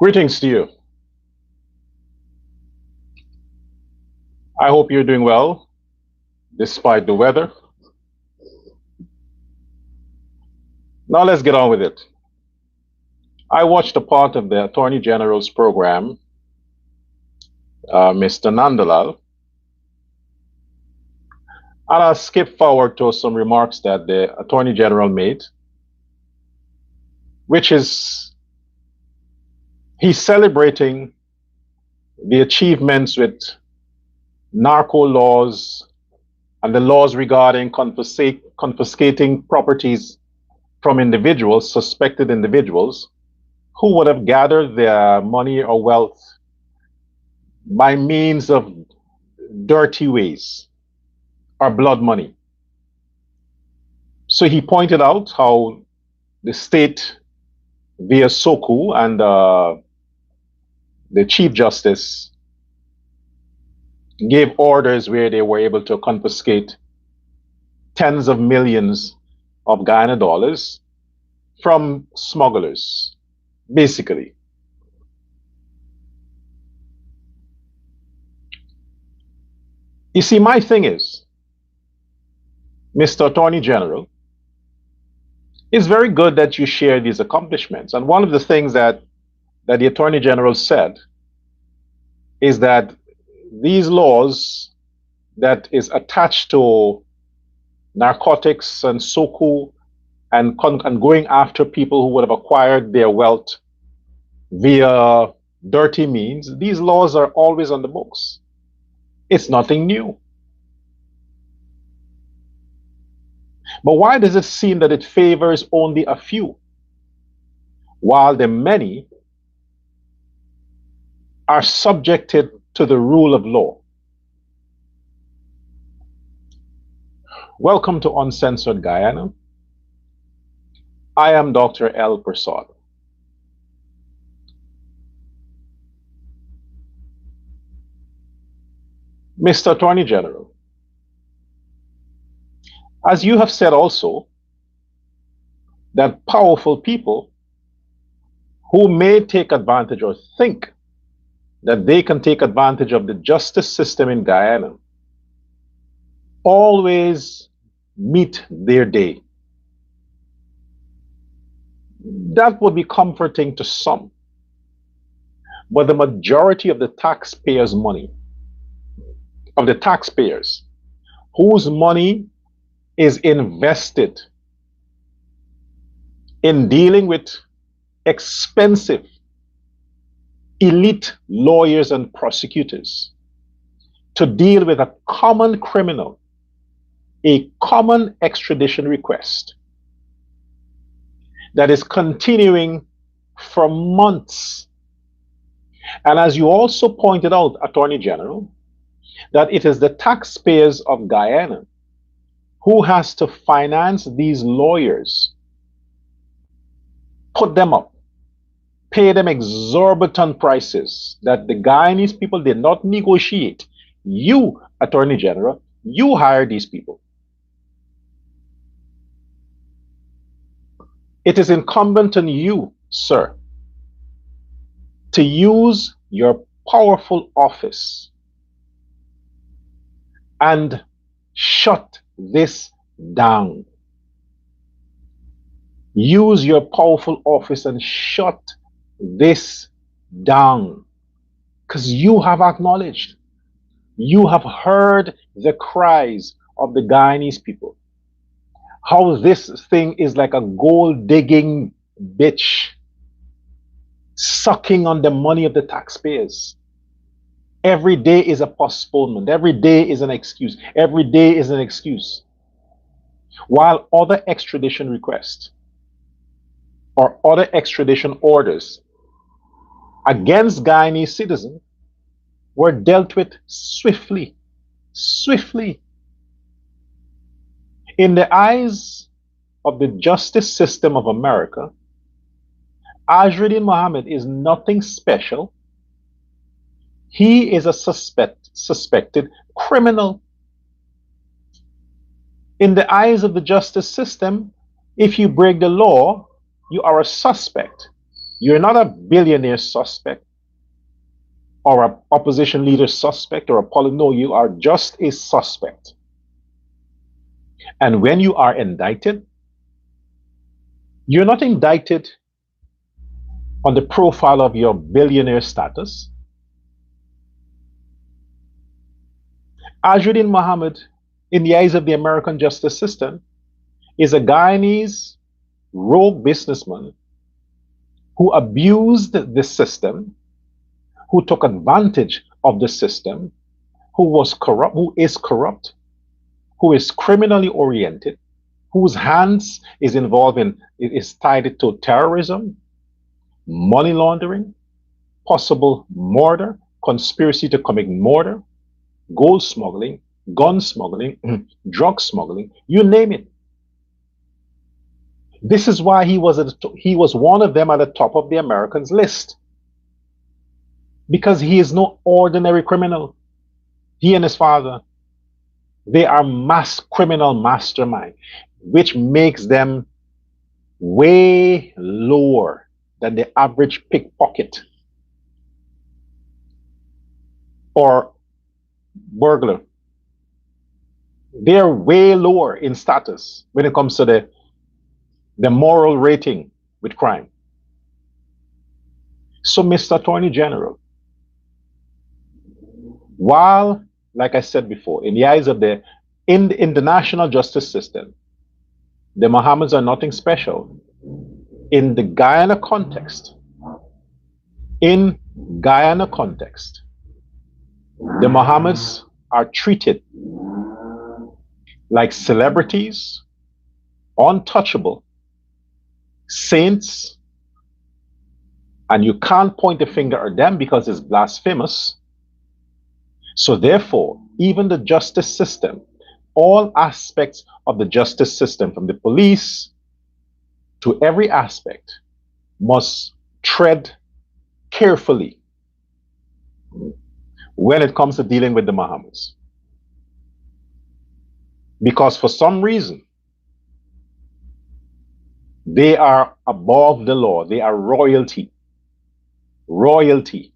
Greetings to you. I hope you're doing well despite the weather. Now let's get on with it. I watched a part of the Attorney General's program, Mr. Nandalal, and I'll skip forward to some remarks that the Attorney General made, which is he's celebrating the achievements with narco laws and the laws regarding confiscating properties from individuals, suspected individuals, who would have gathered their money or wealth by means of dirty ways or blood money. So he pointed out how the state, via Soku and the Chief Justice, gave orders where they were able to confiscate tens of millions of Guyana dollars from smugglers, basically. You see, my thing is, Mr. Attorney General, it's very good that you share these accomplishments. And one of the things that the Attorney General said is that these laws that is attached to narcotics and Soku and going after people who would have acquired their wealth via dirty means, these laws are always on the books. It's nothing new. But why does it seem that it favors only a few, while the many are subjected to the rule of law? Welcome to Uncensored Guyana. I am Dr. L. Prasad. Mr. Attorney General, as you have said also, that powerful people who may take advantage or think that they can take advantage of the justice system in Guyana always meet their day. That would be comforting to some, but the majority of the taxpayers' money, of the taxpayers whose money is invested in dealing with expensive elite lawyers and prosecutors to deal with a common criminal, a common extradition request that is continuing for months. And as you also pointed out, Attorney General, that it is the taxpayers of Guyana who has to finance these lawyers, put them up, pay them exorbitant prices that the Guyanese people did not negotiate. You, Attorney General, you hire these people. It is incumbent on you, sir, to use your powerful office and shut this down. Use your powerful office and shut this down, because you have acknowledged, you have heard the cries of the Guyanese people, how this thing is like a gold digging bitch sucking on the money of the taxpayers. Every day is a postponement. Every day is an excuse. Every day is an excuse. While other extradition requests or other extradition orders against Guyanese citizens were dealt with swiftly. In the eyes of the justice system of America, Azruddin Mohammed is nothing special. He is a suspected criminal. In the eyes of the justice system, if you break the law, you are a suspect. You're not a billionaire suspect or an opposition leader suspect or no, you are just a suspect. And when you are indicted, you're not indicted on the profile of your billionaire status. Azruddin Mohammed, in the eyes of the American justice system, is a Guyanese rogue businessman who abused the system, who took advantage of the system, who was corrupt, who is criminally oriented, whose hands is involved in, is tied to terrorism, money laundering, possible murder, conspiracy to commit murder, gold smuggling, gun smuggling, drug smuggling, you name it. This is why he was one of them at the top of the Americans list. Because he is no ordinary criminal. He and his father, they are mass criminal mastermind, which makes them way lower than the average pickpocket or burglar. They're way lower in status when it comes to the moral rating with crime. So, Mr. Attorney General, while, like I said before, in the eyes of the national justice system, the Mohammeds are nothing special. In the Guyana context, the Mohammeds are treated like celebrities, untouchable, saints, and you can't point the finger at them because it's blasphemous. So therefore, even the justice system, all aspects of the justice system, from the police to every aspect, must tread carefully when it comes to dealing with the Mohammeds. Because for some reason, they are above the law. They are royalty. Royalty.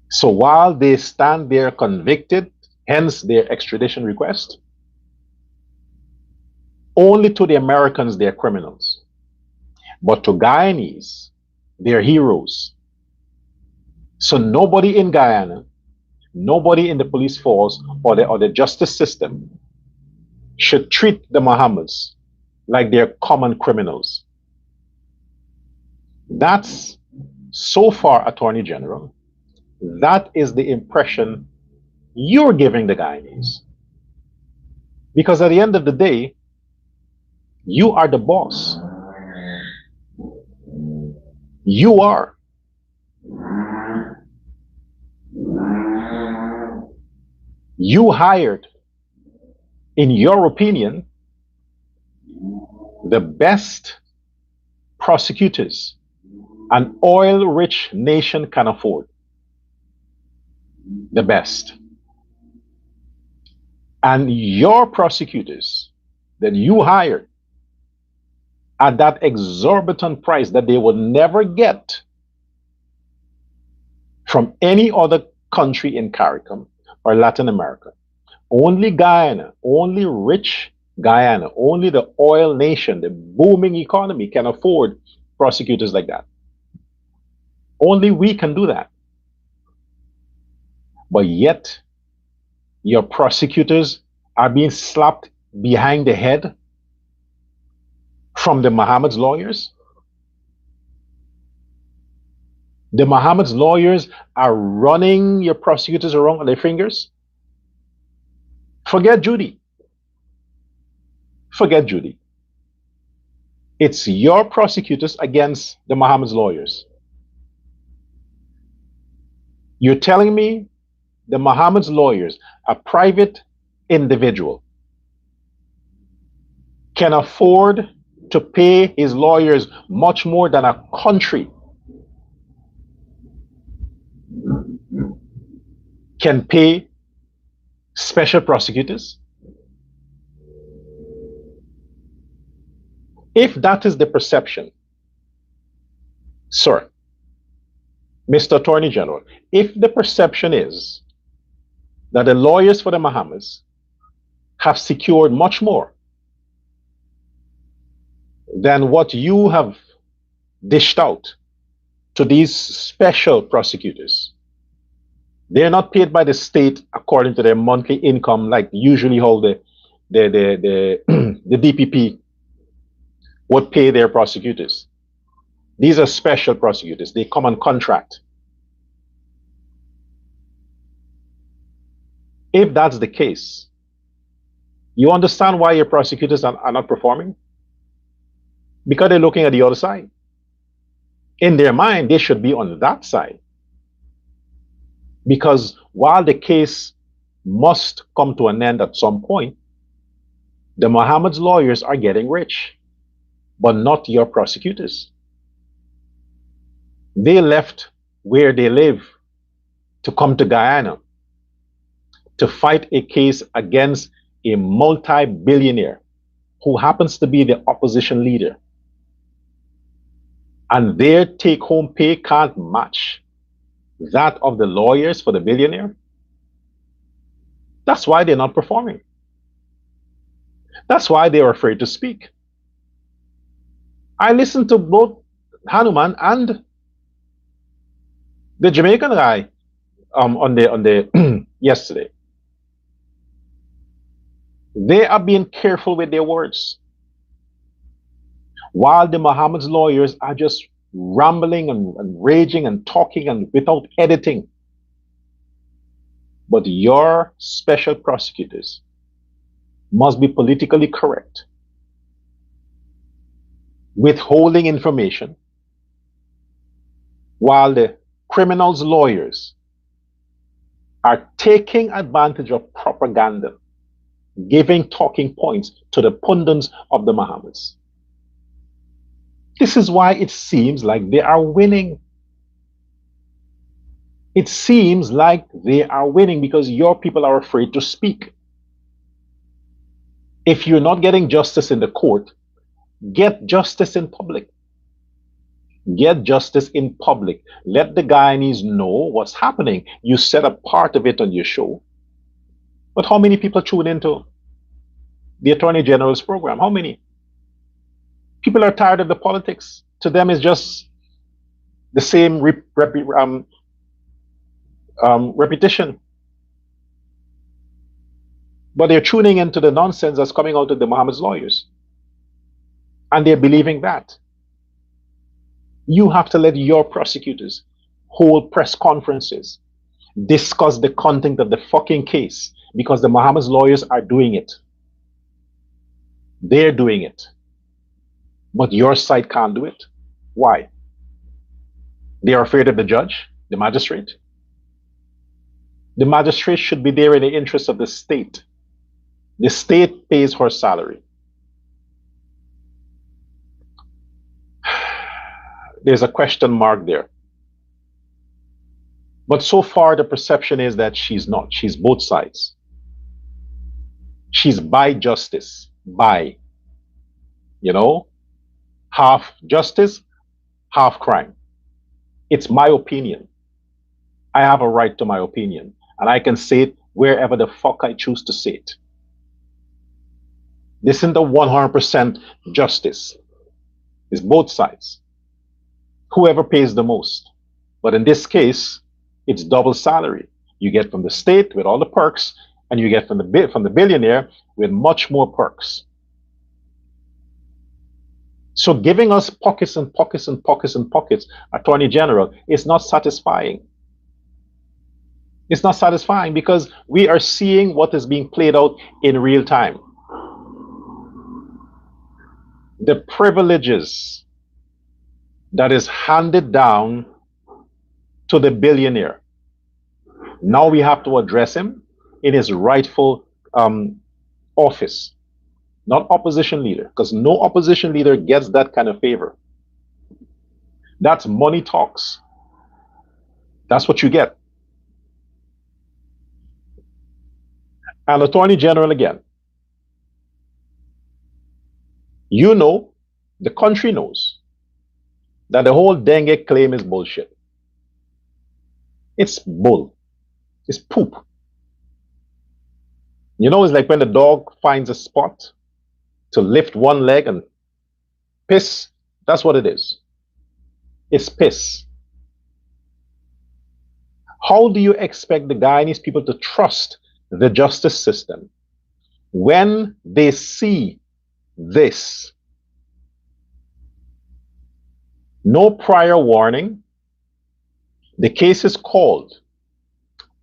So while they stand there convicted, hence their extradition request, only to the Americans they're criminals. But to Guyanese, they're heroes. So nobody in Guyana, nobody in the police force or the justice system should treat the Mohammeds like they're common criminals. That's, so far, Attorney General, that is the impression you're giving the Guyanese. Because at the end of the day, you are the boss. You are. You hired, in your opinion, the best prosecutors an oil-rich nation can afford. The best. And your prosecutors that you hired at that exorbitant price that they would never get from any other country in CARICOM or Latin America. Only Guyana, only rich Guyana, only the oil nation, the booming economy can afford prosecutors like that. Only we can do that. But yet, your prosecutors are being slapped behind the head from the Mohammed's lawyers. The Mohammed's lawyers are running your prosecutors around on their fingers. Forget Judy. Forget Judy. It's your prosecutors against the Mohammed's lawyers. You're telling me the Mohammed's lawyers, a private individual, can afford to pay his lawyers much more than a country can pay special prosecutors? If that is the perception, Sir, Mr. Attorney General, if the perception is that the lawyers for the Mohammeds have secured much more than what you have dished out to these special prosecutors, they're not paid by the state according to their monthly income, like usually how the DPP would pay their prosecutors. These are special prosecutors. They come on contract. If that's the case, you understand why your prosecutors are not performing? Because they're looking at the other side. In their mind, they should be on that side. Because while the case must come to an end at some point, the Mohammed's lawyers are getting rich, but not your prosecutors. They left where they live to come to Guyana to fight a case against a multi-billionaire who happens to be the opposition leader. And their take-home pay can't match that of the lawyers for the billionaire. That's why they're not performing. That's why they're afraid to speak. I listened to both Hanuman and the Jamaican guy on the yesterday. They are being careful with their words, while the Mohammed's lawyers are just rambling and raging and talking and without editing. But your special prosecutors must be politically correct, withholding information, while the criminals' lawyers are taking advantage of propaganda, giving talking points to the pundits of the Mohammeds. This is why it seems like they are winning. It seems like they are winning because your people are afraid to speak. If you're not getting justice in the court, get justice in public. Get justice in public. Let the Guyanese know what's happening. You set up part of it on your show. But how many people tune into the Attorney General's program? How many? People are tired of the politics. To them, it's just the same repetition. But they're tuning into the nonsense that's coming out of the Mohammed's lawyers. And they're believing that. You have to let your prosecutors hold press conferences, discuss the content of the fucking case, because the Mohammed's lawyers are doing it. They're doing it. But your side can't do it. Why? They are afraid of the judge, the magistrate. The magistrate should be there in the interest of the state. The state pays her salary. There's a question mark there. But so far, the perception is that she's not. She's both sides. She's by justice, by, half justice, half crime. It's my opinion. I have a right to my opinion, and I can say it wherever the fuck I choose to say it. This isn't the 100% justice. It's both sides. Whoever pays the most. But in this case, it's double salary. You get from the state with all the perks, and you get from the billionaire with much more perks. So giving us pockets and pockets and pockets and pockets, Attorney General, is not satisfying. It's not satisfying because we are seeing what is being played out in real time. The privileges that is handed down to the billionaire. Now we have to address him in his rightful office, not opposition leader, because no opposition leader gets that kind of favor. That's money talks. That's what you get. And Attorney General again, the country knows that the whole dengue claim is bullshit. It's bull. It's poop. You know, it's like when the dog finds a spot to lift one leg and piss. That's what it is. It's piss. How do you expect the Guyanese people to trust the justice system when they see this? No prior warning. The case is called.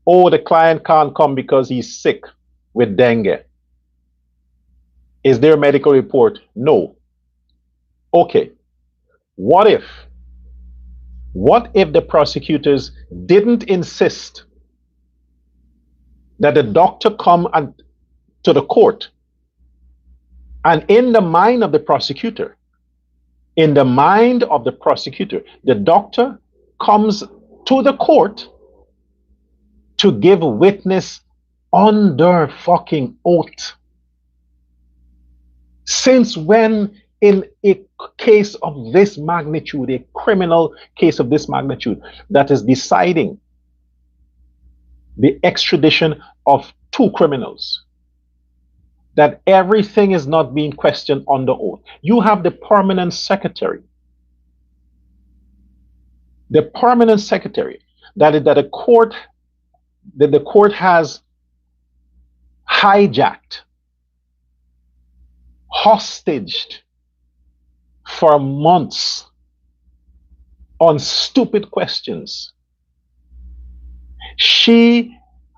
Oh, the client can't come because he's sick with dengue. Is there a medical report? No. Okay. What if the prosecutors didn't insist that the doctor come to the court, and in the mind of the prosecutor, the doctor comes to the court to give witness under fucking oath? Since when, in a case of this magnitude, a criminal case of this magnitude that is deciding the extradition of two criminals, that everything is not being questioned under oath? You have the permanent secretary. The permanent secretary that the court has hijacked, hostaged for months on stupid questions. She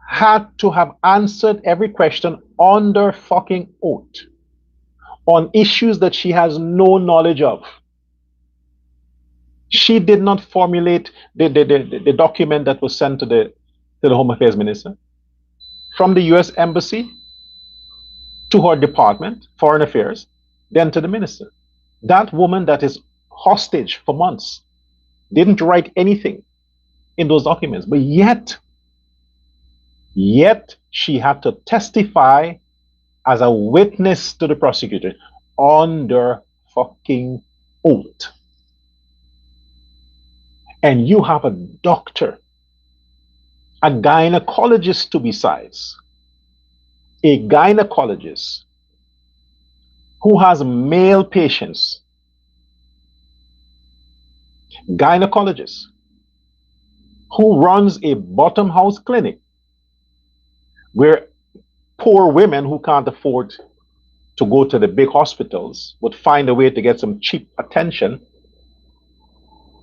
had to have answered every question under fucking oath on issues that she has no knowledge of. She did not formulate the document that was sent to the Home Affairs Minister from the US Embassy to her department, Foreign Affairs, then to the minister. That woman that is hostage for months didn't write anything in those documents, but yet she had to testify as a witness to the prosecutor under fucking oath. And you have a doctor, a gynecologist to be precise, a gynecologist who has male patients, gynecologist who runs a bottom house clinic where poor women who can't afford to go to the big hospitals would find a way to get some cheap attention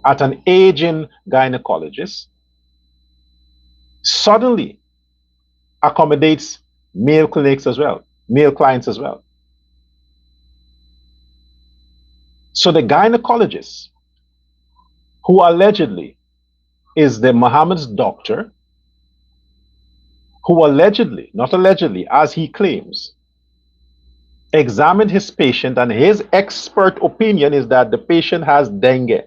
at an aging gynecologist, suddenly accommodates male clinics as well, male clients as well. So the gynecologist, who allegedly is the Mohammed's doctor, who allegedly, not allegedly, as he claims, examined his patient, and his expert opinion is that the patient has dengue.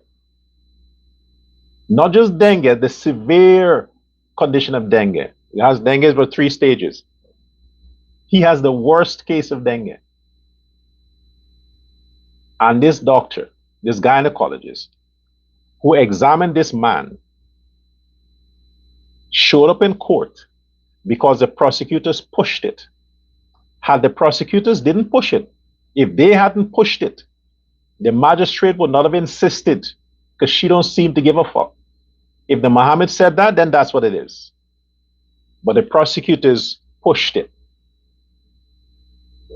Not just dengue, the severe condition of dengue. He has dengue for 3 stages. He has the worst case of dengue. And this doctor, this gynecologist, who examined this man, showed up in court because the prosecutors pushed it. Had the prosecutors didn't push it, if they hadn't pushed it, the magistrate would not have insisted, because she don't seem to give a fuck. If the Mohammed said that, then that's what it is. But the prosecutors pushed it.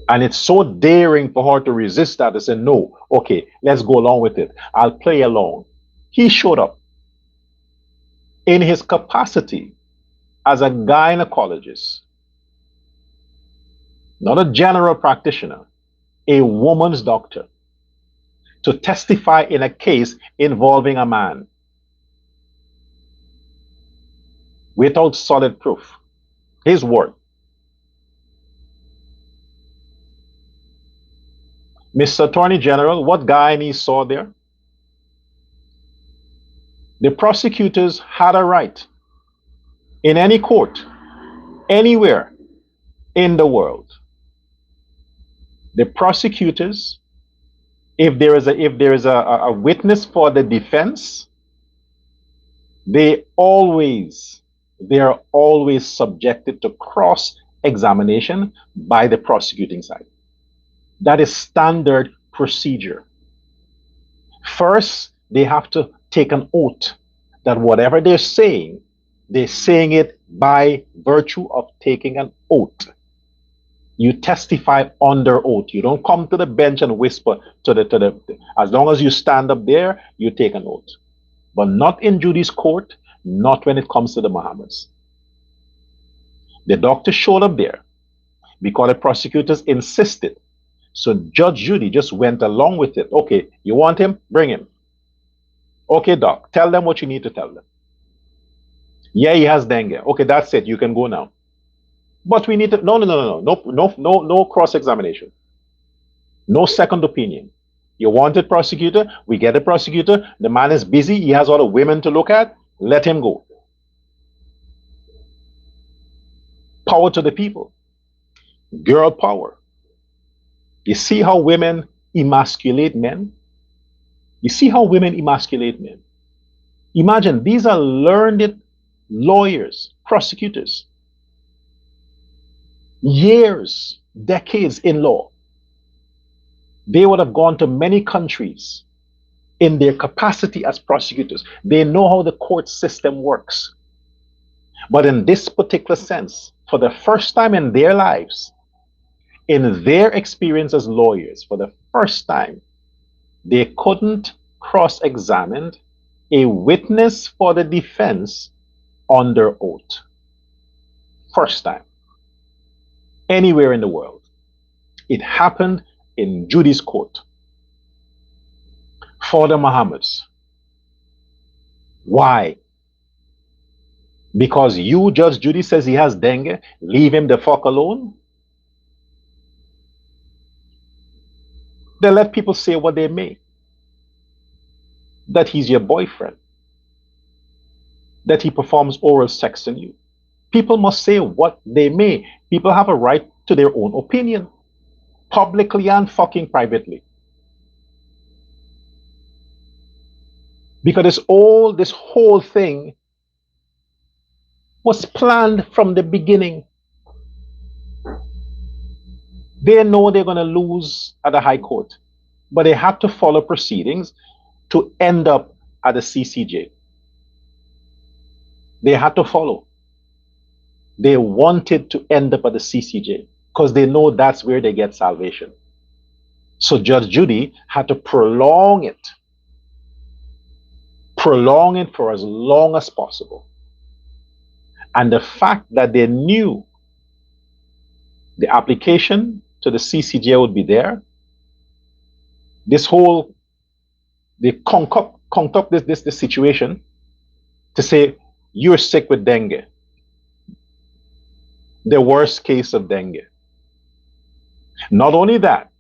And it's so daring for her to resist that and say, no, okay, let's go along with it. I'll play along. He showed up in his capacity as a gynecologist, not a general practitioner, a woman's doctor, to testify in a case involving a man without solid proof. His word. Mr. Attorney General, what Guyanese saw there? The prosecutors had a right in any court, anywhere in the world. The prosecutors If there is a witness for the defense, they always they are always subjected to cross examination by the prosecuting side. That is standard procedure. First, they have to take an oath that whatever they're saying it by virtue of taking an oath. You testify under oath. You don't come to the bench and whisper to the. As long as you stand up there, you take an oath. But not in Judy's court, not when it comes to the Mohammeds. The doctor showed up there because the prosecutors insisted. So Judge Judy just went along with it. Okay, you want him? Bring him. Okay, doc, tell them what you need to tell them. Yeah, he has dengue. Okay, that's it. You can go now. But we need to no cross-examination. No second opinion. You wanted prosecutor, we get a prosecutor. The man is busy, he has all the women to look at. Let him go. Power to the people. Girl power. You see how women emasculate men? You see how women emasculate men? Imagine, these are learned lawyers, prosecutors. Years, decades in law. They would have gone to many countries in their capacity as prosecutors. They know how the court system works. But in this particular sense, for the first time in their lives, in their experience as lawyers, for the first time, they couldn't cross-examine a witness for the defense under oath. First time. Anywhere in the world. It happened in Judy's court. For the Mohammeds. Why? Because you, Judge Judy, says he has dengue, leave him the fuck alone? They let people say what they may. That he's your boyfriend. That he performs oral sex on you. People must say what they may. People have a right to their own opinion. Publicly and fucking privately. Because this whole thing was planned from the beginning. They know they're going to lose at the High Court, but they had to follow proceedings to end up at the CCJ. They had to follow. They wanted to end up at the CCJ because they know that's where they get salvation. So Judge Judy had to prolong it for as long as possible. And the fact that they knew the application to the CCJ would be there, they concoct this situation to say, you're sick with dengue. The worst case of dengue. Not only that,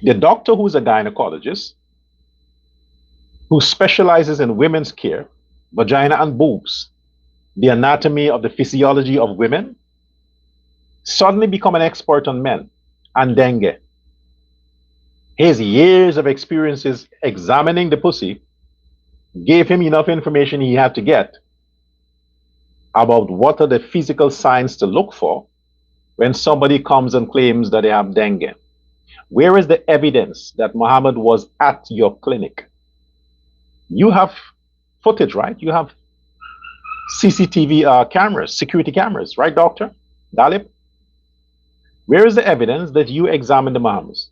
the doctor who's a gynecologist, who specializes in women's care, vagina and boobs, the anatomy of the physiology of women, suddenly become an expert on men and dengue. His years of experiences examining the pussy gave him enough information he had to get about what are the physical signs to look for when somebody comes and claims that they have dengue. Where is the evidence that Mohammed was at your clinic? You have footage, right? You have CCTV cameras, security cameras, right, Doctor Dalip? Where is the evidence that you examined the Mohammeds?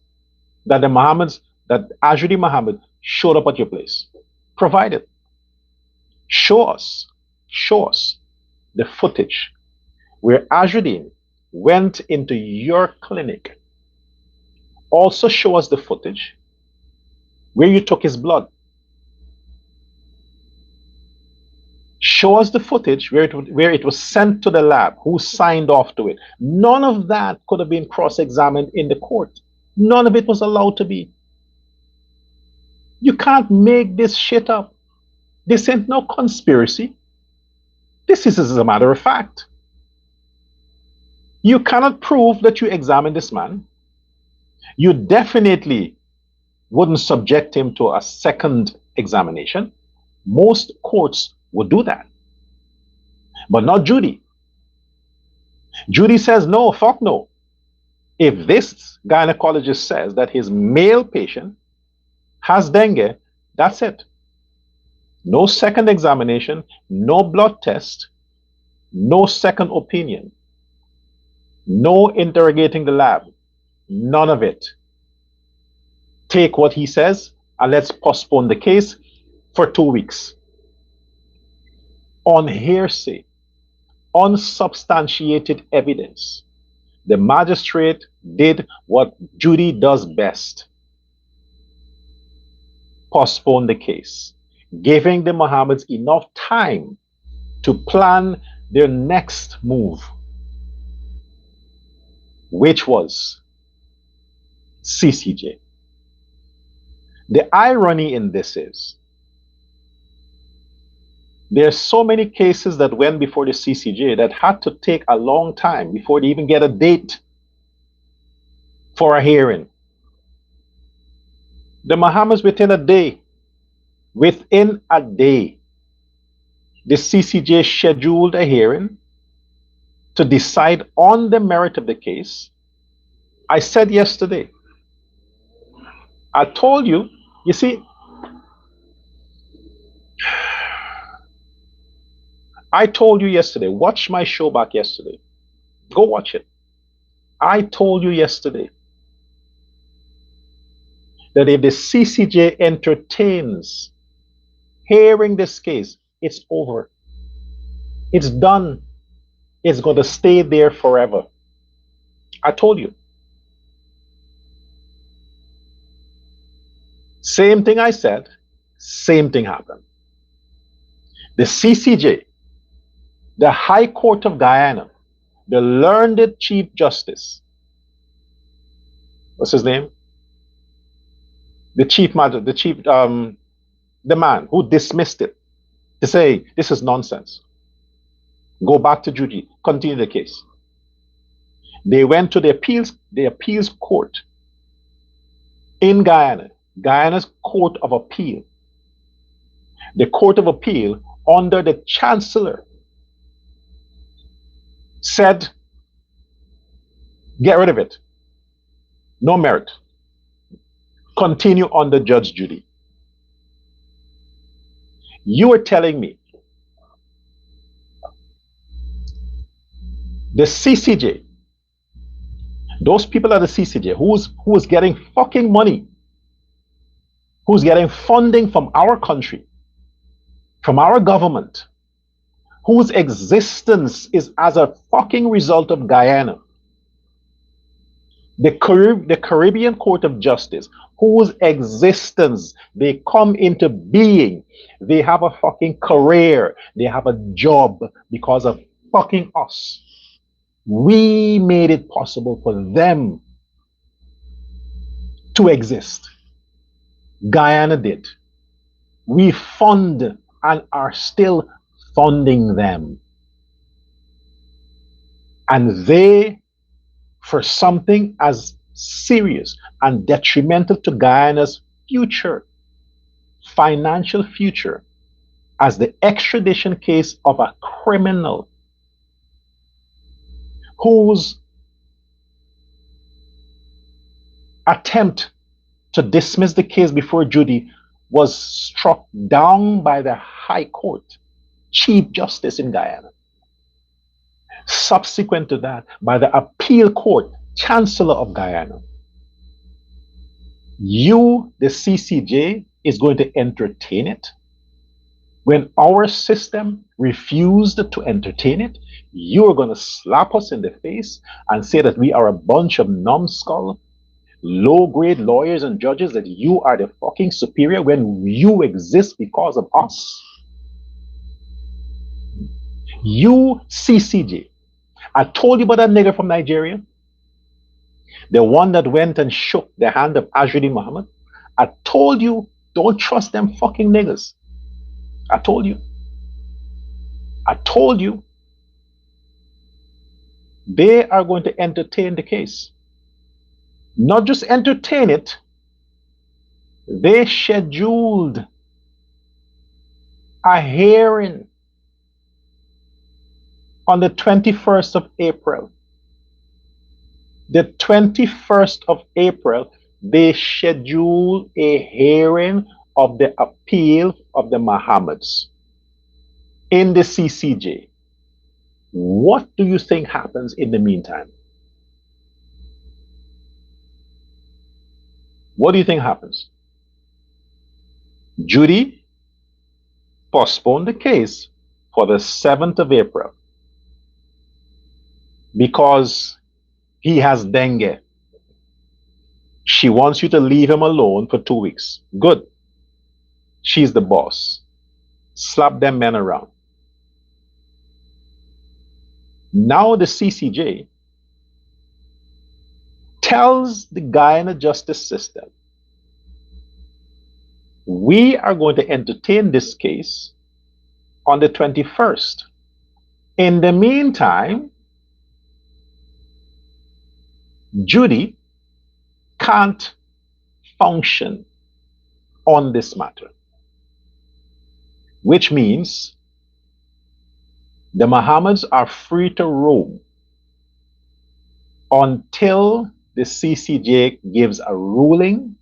That Azruddin Mohammed showed up at your place? Provide it. Show us the footage where Azruddin went into your clinic. Also show us the footage where you took his blood. Show us the footage where it was sent to the lab, who signed off to it. None of that could have been cross-examined in the court. None of it was allowed to be. You can't make this shit up. This ain't no conspiracy. This is as a matter of fact. You cannot prove that you examined this man. You definitely wouldn't subject him to a second examination. Most courts would do that, but not Judy. Judy says, no, fuck no. If this gynecologist says that his male patient has dengue, that's it. No second examination, no blood test, no second opinion, no interrogating the lab, none of it. Take what he says and let's postpone the case for 2 weeks. On hearsay, unsubstantiated evidence, the magistrate did what Judy does best: postpone the case, giving the Mohammeds enough time to plan their next move, which was CCJ. The irony in this is there's so many cases that went before the CCJ that had to take a long time before they even get a date for a hearing. The Mohammeds, within a day, the CCJ scheduled a hearing to decide on the merit of the case. I said yesterday, I told you, you see, I told you yesterday, watch my show back yesterday. Go watch it. I told you yesterday that if the CCJ entertains hearing this case, it's over. It's done. It's going to stay there forever. I told you. Same thing I said, same thing happened. The CCJ, the High Court of Guyana, the learned Chief Justice, what's his name? The man who dismissed it to say this is nonsense. Go back to Judy, continue the case. They went to the appeals court in Guyana, Guyana's Court of Appeal. The Court of Appeal, under the Chancellor, said, get rid of it. No merit. Continue under Judge Judy. You are telling me the CCJ, those people at the CCJ who's getting fucking money, who's getting funding from our country, from our government, whose existence is as a fucking result of Guyana, the Caribbean Court of Justice, whose existence they come into being, they have a fucking career, they have a job because of fucking us. We made it possible for them to exist. Guyana did. We fund and are still funding them. And they, for something as serious and detrimental to Guyana's future, financial future, as the extradition case of a criminal whose attempt to dismiss the case before Judy was struck down by the High Court, Chief Justice in Guyana. Subsequent to that, by the Appeal Court, Chancellor of Guyana. You, the CCJ, is going to entertain it? When our system refused to entertain it, you are going to slap us in the face and say that we are a bunch of numbskull, low-grade lawyers and judges, that you are the fucking superior when you exist because of us? You, CCJ, I told you about that nigger from Nigeria, the one that went and shook the hand of Azruddin Mohammed. I told you, don't trust them fucking niggas. I told you. I told you. They are going to entertain the case. not just entertain it, they scheduled a hearing on the 21st of April. The 21st of April, they scheduled a hearing of the appeal of the Mohammeds in the CCJ. What do you think happens in the meantime? What do you think happens? Judy postponed the case for the 7th of April because he has dengue. She wants you to leave him alone for 2 weeks. Good. She's the boss. Slap them men around. Now the CCJ tells the Guyana justice system, we are going to entertain this case on the 21st. In the meantime, Judy can't function on this matter, which means the Mohammeds are free to roam until the CCJ gives a ruling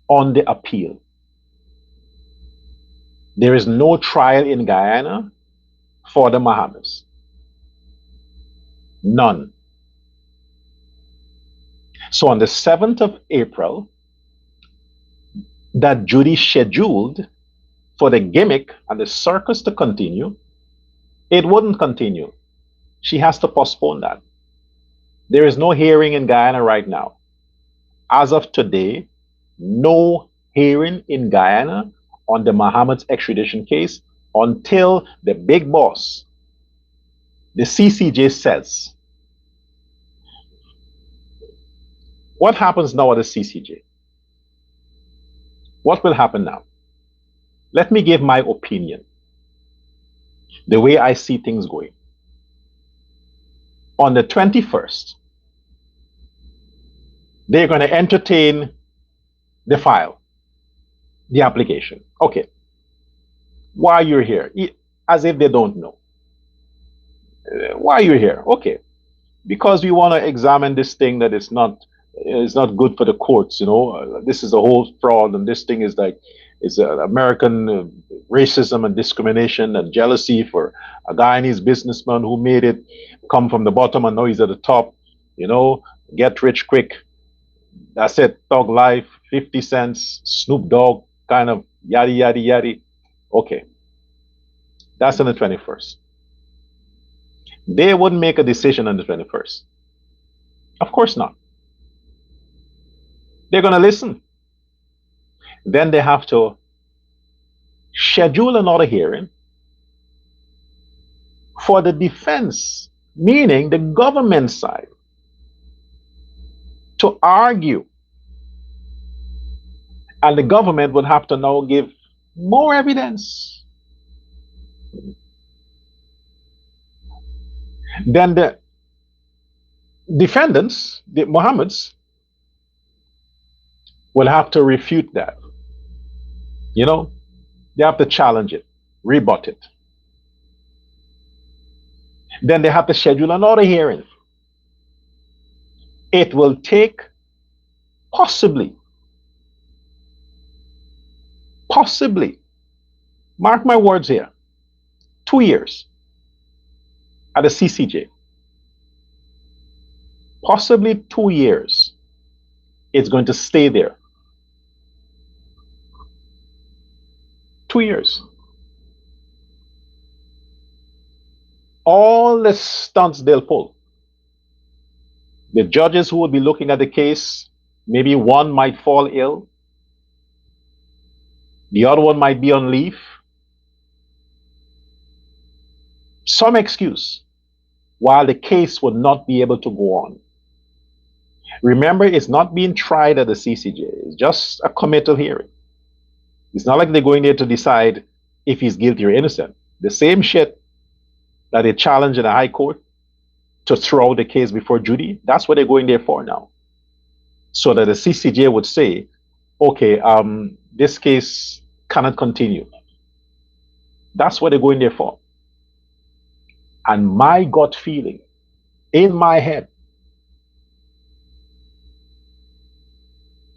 on the appeal. There is no trial in Guyana for the Mohammeds. None. So on the 7th of April, that Judy scheduled for the gimmick and the circus to continue, it wouldn't continue. She has to postpone that. There is no hearing in Guyana right now. As of today, no hearing in Guyana on the Mohammed's extradition case until the big boss, the CCJ, says. What happens now at the CCJ? What will happen now? Let me give my opinion, the way I see things going. On the 21st, they're going to entertain the file, the application. Okay. Why you're here? As if they don't know. Why you're here? Okay. Because we want to examine this thing that it's not good for the courts, you know. This is a whole fraud, and this thing is like, it's American racism and discrimination and jealousy for a Guyanese businessman who made it come from the bottom and now he's at the top, you know, get rich quick. That's it, thug life, 50 cents, Snoop Dogg, kind of yada, yada, yada. Okay. That's on the 21st. They wouldn't make a decision on the 21st. Of course not. They're going to listen. Then they have to schedule another hearing for the defense, meaning the government side, to argue. And the government would have to now give more evidence. Then the defendants, the Mohammeds, will have to refute that. You know, they have to challenge it, rebut it. Then they have to schedule another hearing. It will take possibly, mark my words here, 2 years at the CCJ. Possibly 2 years. It's going to stay there. 2 years. All the stunts they'll pull. The judges who will be looking at the case, maybe one might fall ill. The other one might be on leave. Some excuse while the case would not be able to go on. Remember, it's not being tried at the CCJ. It's just a committal hearing. It's not like they're going there to decide if he's guilty or innocent. The same shit that they challenged in the High Court to throw out the case before Judy, that's what they're going there for now. so that the CCJ would say, okay, this case cannot continue. That's what they're going there for. And my gut feeling in my head,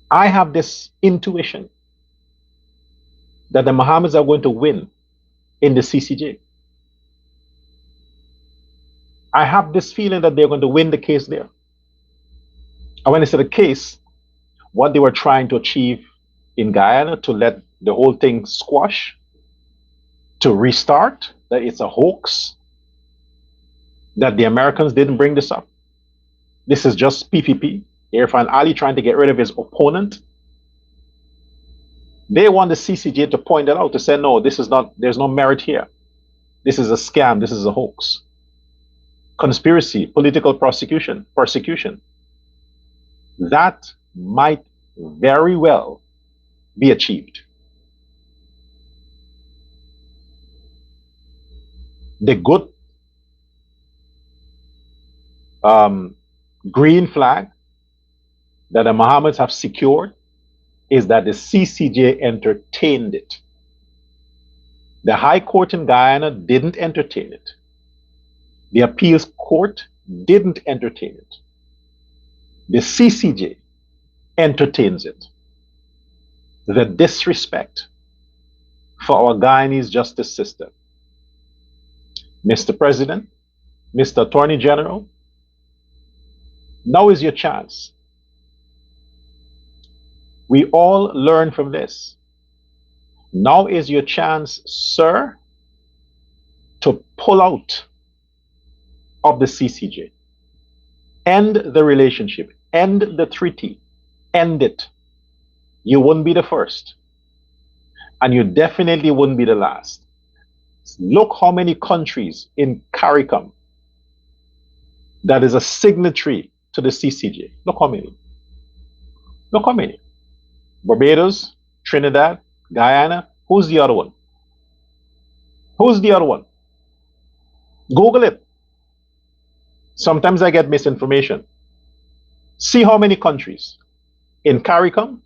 I have this intuition that the Mohammeds are going to win in the CCJ. I have this feeling that they're going to win the case there. And when I say the case, what they were trying to achieve in Guyana, to let the whole thing squash, to restart, that it's a hoax, that the Americans didn't bring this up. This is just PPP. Irfan Ali trying to get rid of his opponent. They want the CCJ to point it out, to say, no, this is not, there's no merit here. This is a scam, this is a hoax. Conspiracy, political persecution. That might very well be achieved. The good green flag that the Mohammeds have secured is that the CCJ entertained it. The High Court in Guyana didn't entertain it. The appeals court didn't entertain it. The CCJ entertains it. The disrespect for our Guyanese justice system. Mr. President, Mr. Attorney General, now is your chance. We all learn from this. Now is your chance, sir, to pull out of the CCJ. End the relationship. End the treaty. End it. You wouldn't be the first. And you definitely wouldn't be the last. Look how many countries in CARICOM that is a signatory to the CCJ. Look how many. Look how many. Barbados, Trinidad, Guyana. Who's the other one? Who's the other one? Google it. Sometimes I get misinformation. See how many countries in CARICOM,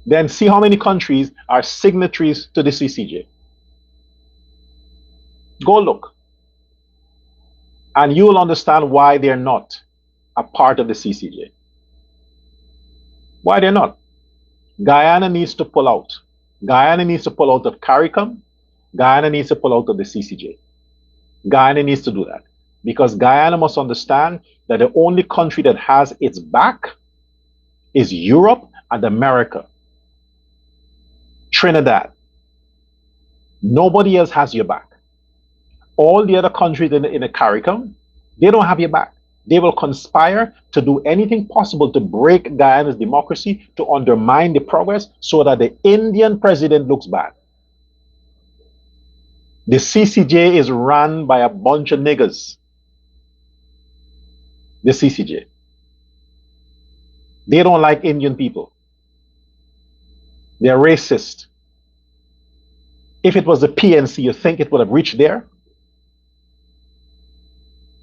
then see how many countries are signatories to the CCJ. Go look. And you will understand why they're not a part of the CCJ. Why they're not. Guyana needs to pull out. Guyana needs to pull out of CARICOM. Guyana needs to pull out of the CCJ. Guyana needs to do that. Because Guyana must understand that the only country that has its back is Europe and America. Trinidad. Nobody else has your back. All the other countries in the CARICOM, they don't have your back. They will conspire to do anything possible to break Guyana's democracy, to undermine the progress, so that the Indian president looks bad. The CCJ is run by a bunch of niggers. The CCJ. They don't like Indian people. They're racist. If it was the PNC, you think it would have reached there?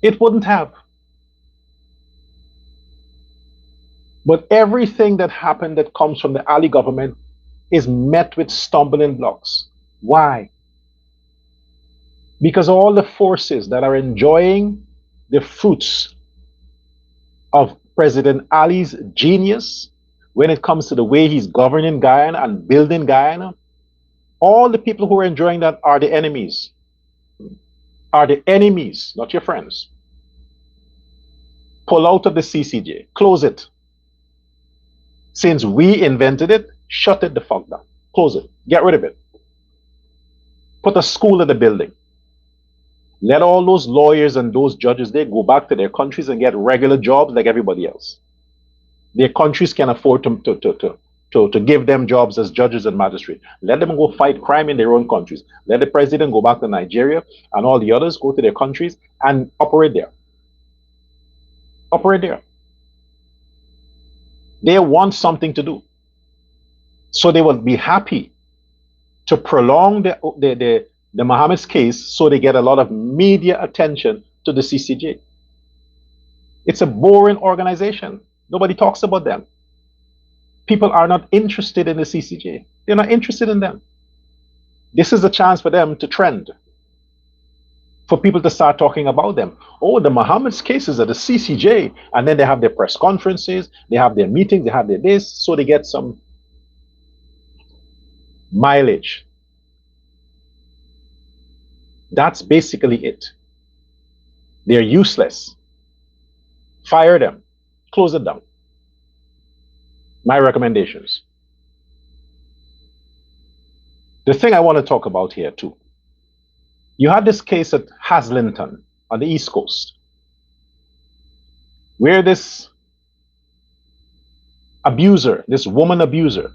It wouldn't have. But everything that happened that comes from the Ali government is met with stumbling blocks. Why? Because all the forces that are enjoying the fruits of President Ali's genius when it comes to the way he's governing Guyana and building Guyana, all the people who are enjoying that are the enemies. Are the enemies, not your friends. Pull out of the CCJ. Close it. Since we invented it, shut it the fuck down. Close it. Get rid of it. Put a school in the building. Let all those lawyers and those judges, they go back to their countries and get regular jobs like everybody else. Their countries can afford to give them jobs as judges and magistrates. Let them go fight crime in their own countries. Let the president go back to Nigeria and all the others go to their countries and operate there. Operate there. They want something to do. So they will be happy to prolong the Mohammed's case so they get a lot of media attention to the CCJ. It's a boring organization. Nobody talks about them. People are not interested in the CCJ. They're not interested in them. This is a chance for them to trend, for people to start talking about them. Oh, the Mohammed's cases at the CCJ, and then they have their press conferences, they have their meetings, they have their this, so they get some mileage. That's basically it. They're useless. Fire them. Close it down. My recommendations. The thing I want to talk about here too. You had this case at Haslington on the East Coast, where this abuser, this woman abuser,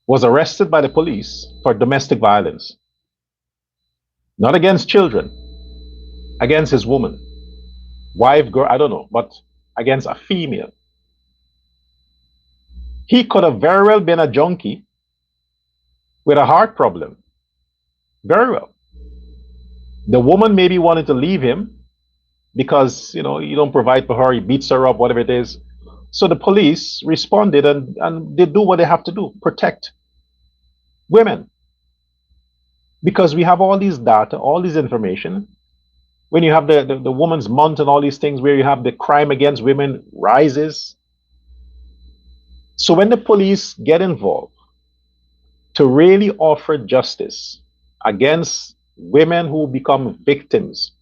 was arrested by the police for domestic violence. Not against children, against his woman, wife, girl, I don't know, but against a female. He could have very well been a junkie with a heart problem. Very well. The woman maybe wanted to leave him because, you don't provide for her, he beats her up, whatever it is. So the police responded and they do what they have to do, protect women. Because we have all these data, all this information. When you have the Women's Month and all these things where you have the crime against women rises. So when the police get involved to really offer justice against women who become victims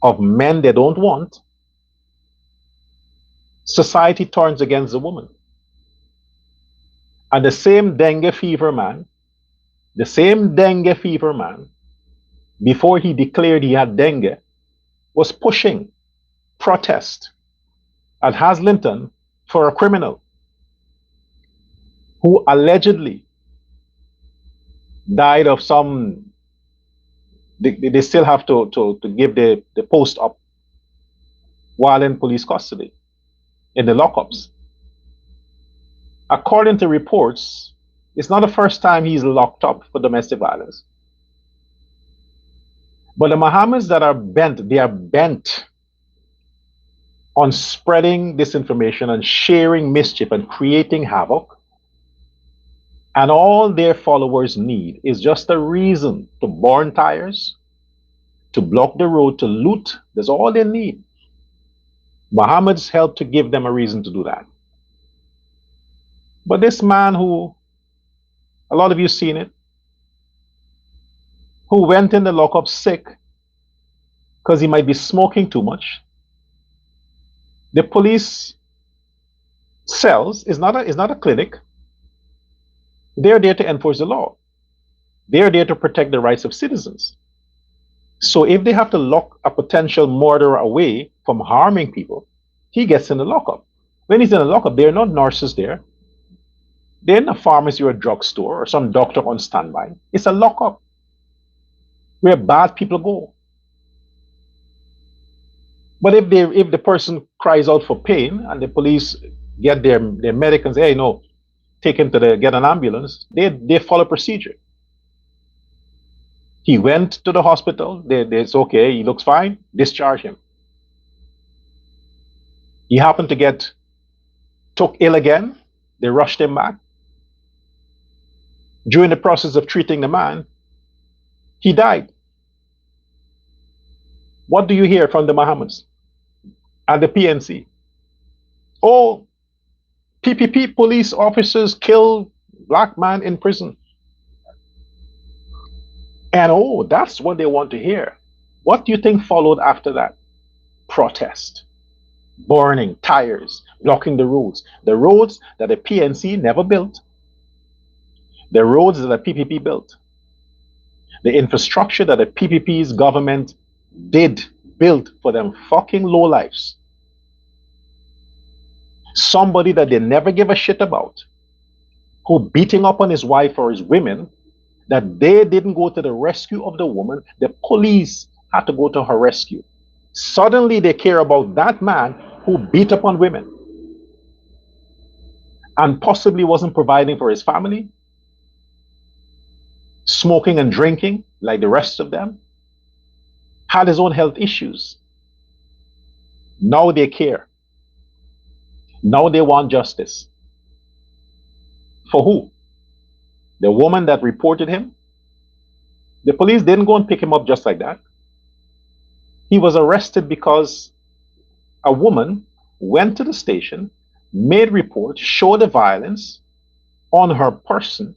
of men they don't want, society turns against the woman. And the same dengue fever man, before he declared he had dengue, was pushing protest at Haslington for a criminal who allegedly died of some, they still have to give the post up while in police custody, in the lockups. According to reports, it's not the first time he's locked up for domestic violence. But the Mohammeds that are bent, they are bent on spreading disinformation and sharing mischief and creating havoc. And all their followers need is just a reason to burn tires, to block the road, to loot. That's all they need. Mohammed's helped to give them a reason to do that. But this man who, a lot of you seen it, who went in the lockup sick because he might be smoking too much. The police cells is not a clinic. They're there to enforce the law. They're there to protect the rights of citizens. So if they have to lock a potential murderer away from harming people, he gets in the lockup. When he's in the lockup, there are not nurses there. They're in a pharmacy or a drugstore or some doctor on standby. It's a lockup where bad people go. But if the person cries out for pain and the police get their medic and say, hey, no, take him to get an ambulance, they follow procedure. He went to the hospital, it's okay, he looks fine, discharge him. He happened to get took ill again, they rushed him back. During the process of treating the man, he died. What do you hear from the Mohammeds and the PNC? Oh, PPP police officers kill black man in prison. And oh, that's what they want to hear. What do you think followed after that? Protest, burning tires, blocking the roads that the PNC never built, the roads that the PPP built, the infrastructure that the PPP's government did build for them fucking lowlifes. Somebody that they never give a shit about, who beating up on his wife or his women, that they didn't go to the rescue of the woman, the police had to go to her rescue. Suddenly they care about that man who beat up on women and possibly wasn't providing for his family, smoking and drinking like the rest of them, had his own health issues. Now they care. Now they want justice. For who? The woman that reported him? The police didn't go and pick him up just like that. He was arrested because a woman went to the station, made report, showed the violence on her person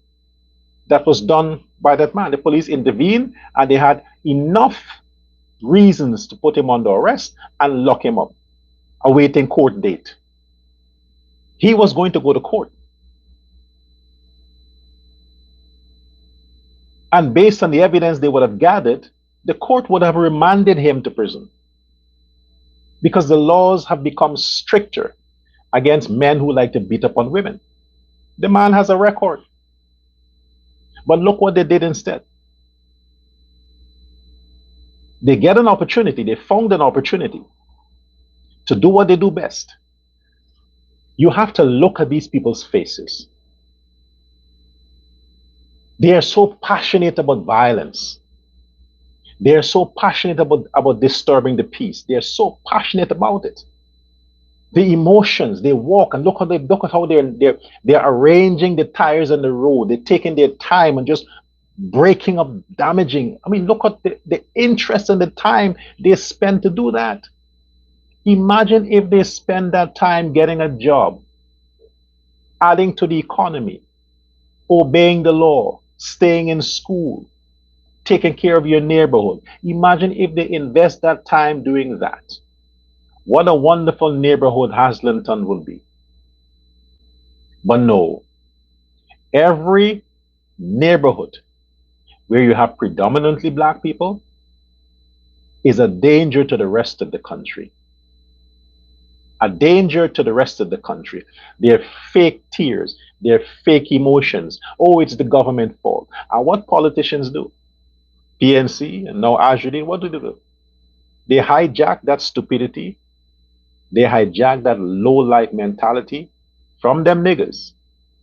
that was done by that man. The police intervened and they had enough reasons to put him under arrest and lock him up, awaiting court date. He was going to go to court. And based on the evidence they would have gathered, the court would have remanded him to prison. Because the laws have become stricter against men who like to beat up on women. The man has a record. But look what they did instead. They get an opportunity, they found an opportunity to do what they do best. You have to look at these people's faces. They are so passionate about violence. They are so passionate about disturbing the peace. They are so passionate about it. The emotions, they walk and look at how they're arranging the tires on the road. They're taking their time and just breaking up, damaging. I mean, look at the interest and the time they spend to do that. Imagine if they spend that time getting a job, adding to the economy, obeying the law, staying in school, taking care of your neighborhood. Imagine if they invest that time doing that. What a wonderful neighborhood Haslington will be. But no, every neighborhood where you have predominantly black people is a danger to the rest of the country. A danger to the rest of the country. They're fake tears, they're fake emotions. Oh, it's the government fault. And what politicians do? PNC and now Azruddin, what do they do? They hijack that stupidity. They hijack that low-life mentality from them niggas,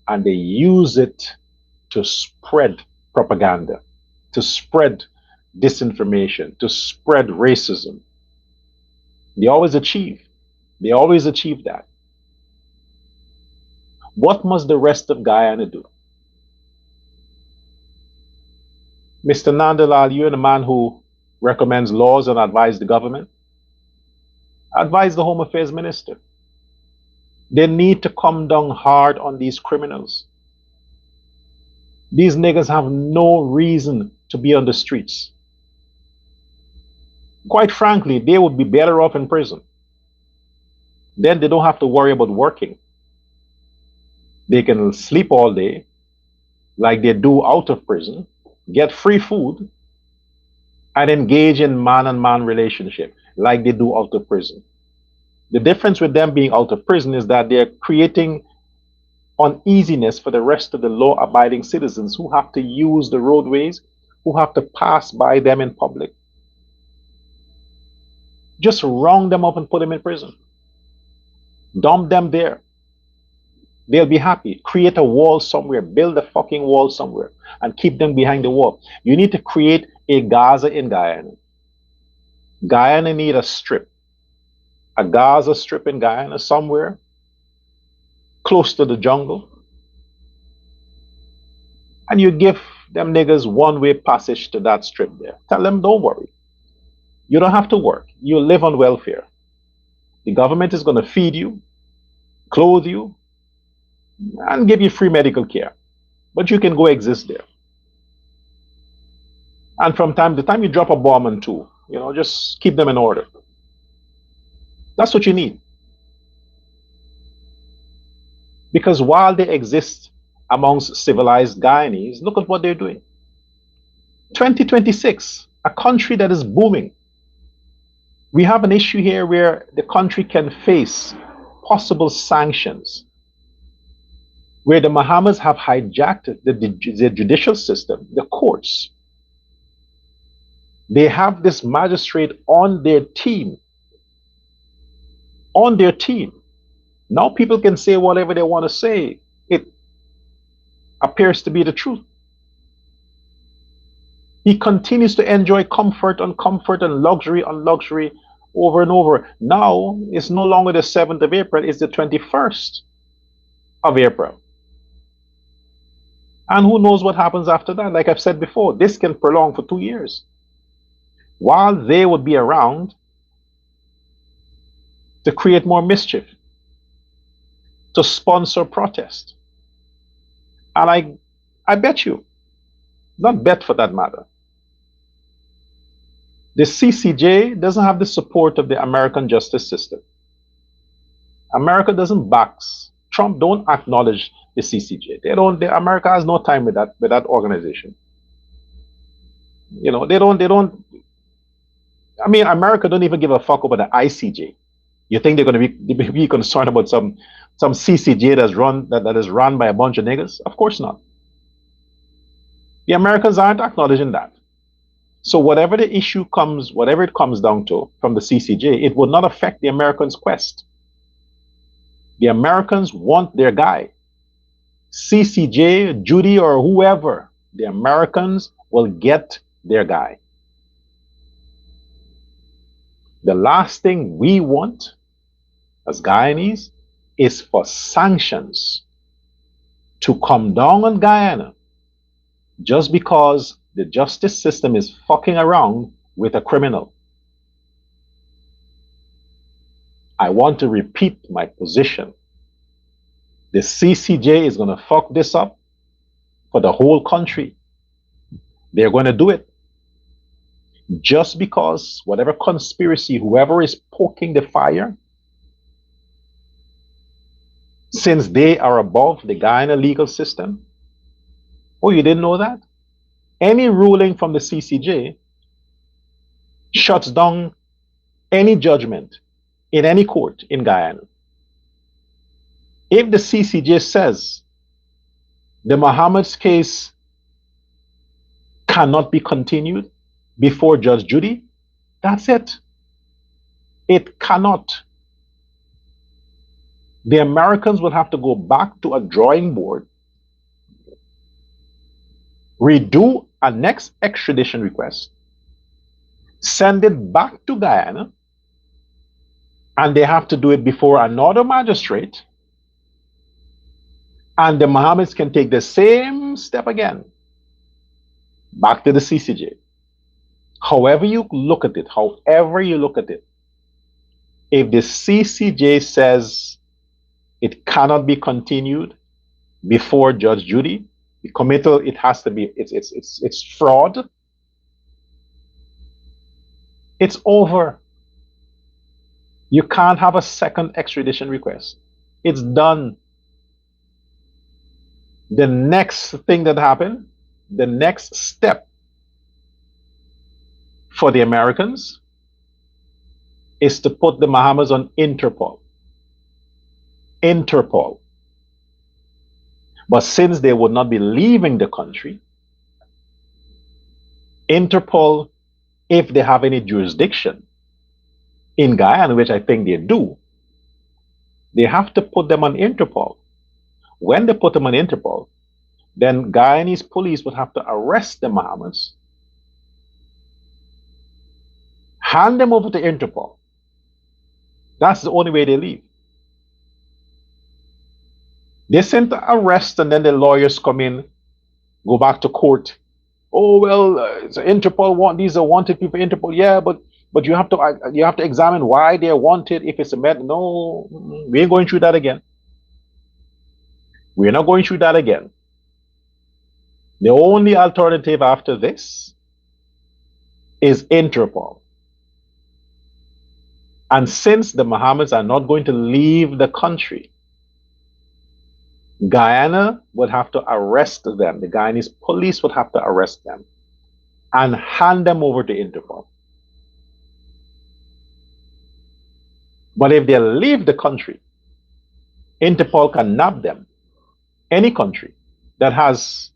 and they use it to spread propaganda, to spread disinformation, to spread racism. They always achieve. They always achieve that. What must the rest of Guyana do? Mr. Nandalal, you're the man who recommends laws and advises the government. Advise the Home Affairs Minister. They need to come down hard on these criminals. These niggas have no reason to be on the streets. Quite frankly, they would be better off in prison. Then they don't have to worry about working. They can sleep all day, like they do out of prison, get free food, and engage in man-on-man relationship, like they do out of prison. The difference with them being out of prison is that they're creating uneasiness for the rest of the law-abiding citizens who have to use the roadways, who have to pass by them in public. Just round them up and put them in prison. Dump them there. They'll be happy. Create a wall somewhere. Build a fucking wall somewhere and keep them behind the wall. You need to create a Gaza in Guyana. Guyana need a strip. A Gaza strip in Guyana somewhere close to the jungle. And you give them niggas one-way passage to that strip there. Tell them, don't worry. You don't have to work. You live on welfare. The government is going to feed you, clothe you, and give you free medical care. But you can go exist there. And from time to time, you drop a bomb and two. You know, just keep them in order. That's what you need. Because while they exist amongst civilized Guyanese, look at what they're doing. 2026, a country that is booming. We have an issue here where the country can face possible sanctions, where the Mohammeds have hijacked the judicial system, the courts. They have this magistrate on their team. On their team. Now people can say whatever they want to say. It appears to be the truth. He continues to enjoy comfort on comfort and luxury on luxury over and over. Now it's no longer the 7th of April, it's the 21st of April. And who knows what happens after that? Like I've said before, this can prolong for 2 years. While they would be around to create more mischief, to sponsor protest. And I bet you, not bet for that matter, the CCJ doesn't have the support of the American justice system. America doesn't back. Trump don't acknowledge the CCJ. America has no time with that organization. You know, they don't. I mean, America don't even give a fuck about the ICJ. You think they're going to be concerned about some CCJ that is run by a bunch of niggas? Of course not. The Americans aren't acknowledging that. So whatever the issue comes, whatever it comes down to from the CCJ, it will not affect the Americans' quest. The Americans want their guy. CCJ, Judy, or whoever, the Americans will get their guy. The last thing we want as Guyanese is for sanctions to come down on Guyana just because the justice system is fucking around with a criminal. I want to repeat my position. The CCJ is going to fuck this up for the whole country. They're going to do it. Just because whatever conspiracy, whoever is poking the fire, since they are above the Guyana legal system. Oh, you didn't know that? Any ruling from the CCJ shuts down any judgment in any court in Guyana. If the CCJ says the Mohammed's case cannot be continued before Judge Judy, that's it. It cannot. The Americans will have to go back to a drawing board, redo a next extradition request, send it back to Guyana, and they have to do it before another magistrate, and the Mohammeds can take the same step again, back to the CCJ. However you look at it, if the CCJ says it cannot be continued before Judge Judy, the committal, it has to be, it's fraud. It's over. You can't have a second extradition request. It's done. The next thing that happened, the next step for the Americans is to put the Mohammeds on Interpol. Interpol. But since they would not be leaving the country, Interpol, if they have any jurisdiction in Guyana, which I think they do, they have to put them on Interpol. When they put them on Interpol, then Guyanese police would have to arrest the Mohammeds, hand them over to Interpol. That's the only way they leave. They sent to arrest, and then the lawyers come in, go back to court. Oh well, it's Interpol these are wanted people. Interpol, yeah, but you have to examine why they're wanted. If it's a matter, no, we ain't going through that again. We're not going through that again. The only alternative after this is Interpol. And since the Mohammeds are not going to leave the country, Guyana would have to arrest them. The Guyanese police would have to arrest them and hand them over to Interpol. But if they leave the country, Interpol can nab them. Any country that has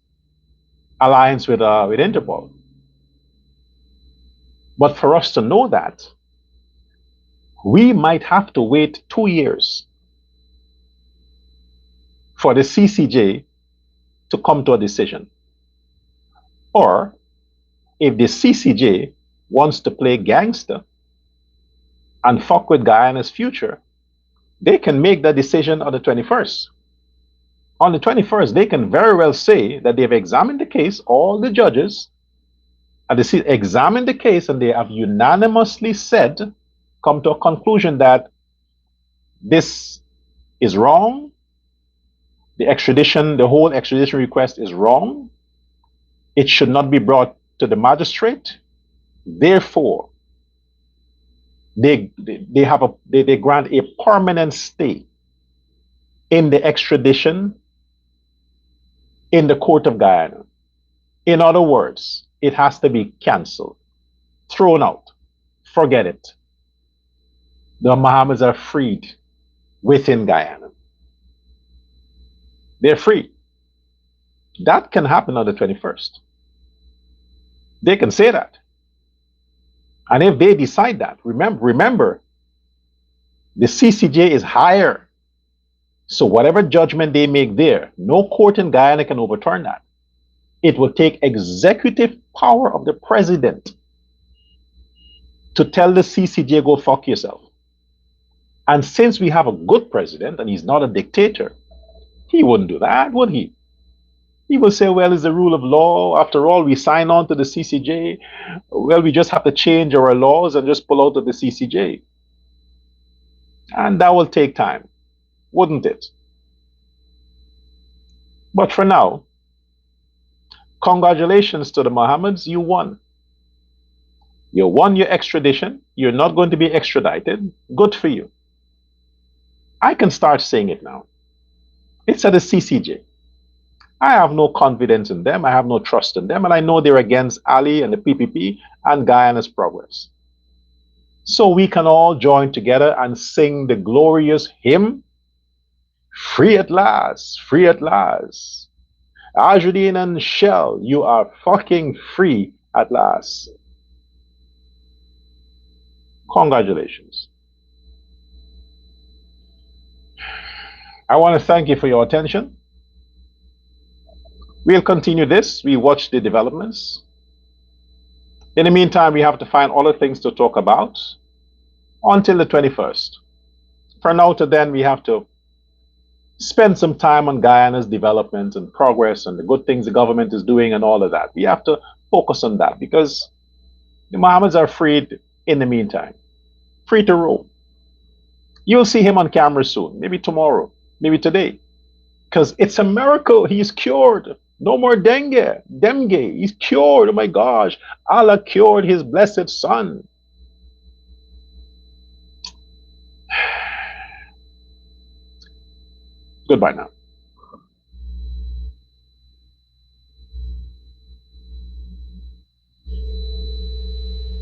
alliance with Interpol. But for us to know that, we might have to wait 2 years for the CCJ to come to a decision. Or if the CCJ wants to play gangster, and fuck with Guyana's future, they can make that decision on the 21st. On the 21st, they can very well say that they've examined the case, all the judges, and they examined the case and they have unanimously said, come to a conclusion that this is wrong. The whole extradition request is wrong. It should not be brought to the magistrate. Therefore, they grant a permanent stay in the extradition in the court of Guyana. In other words, it has to be cancelled, thrown out, forget it. The Mohammeds are freed within Guyana. They're free. That can happen on the 21st. They can say that. And if they decide that, remember, the CCJ is higher. So whatever judgment they make there, no court in Guyana can overturn that. It will take executive power of the president to tell the CCJ, go fuck yourself. And since we have a good president and he's not a dictator, he wouldn't do that, would he? He will say, well, it's the rule of law. After all, we sign on to the CCJ. Well, we just have to change our laws and just pull out of the CCJ. And that will take time, wouldn't it? But for now, congratulations to the Mohammeds, you won. You won your extradition. You're not going to be extradited. Good for you. I can start saying it now. It's at the CCJ. I have no confidence in them. I have no trust in them. And I know they're against Ali and the PPP and Guyana's progress. So we can all join together and sing the glorious hymn, free at last, free at last. Azruddin and Shell, you are fucking free at last. Congratulations. I want to thank you for your attention. We'll continue this. We watch the developments. In the meantime, we have to find other things to talk about until the 21st. For now to then, we have to spend some time on Guyana's development and progress and the good things the government is doing and all of that. We have to focus on that because the Mohammeds are freed in the meantime, free to roam. You'll see him on camera soon, maybe tomorrow, maybe today, because it's a miracle. He's cured. No more dengue. He's cured. Oh my gosh. Allah cured his blessed son. Goodbye now.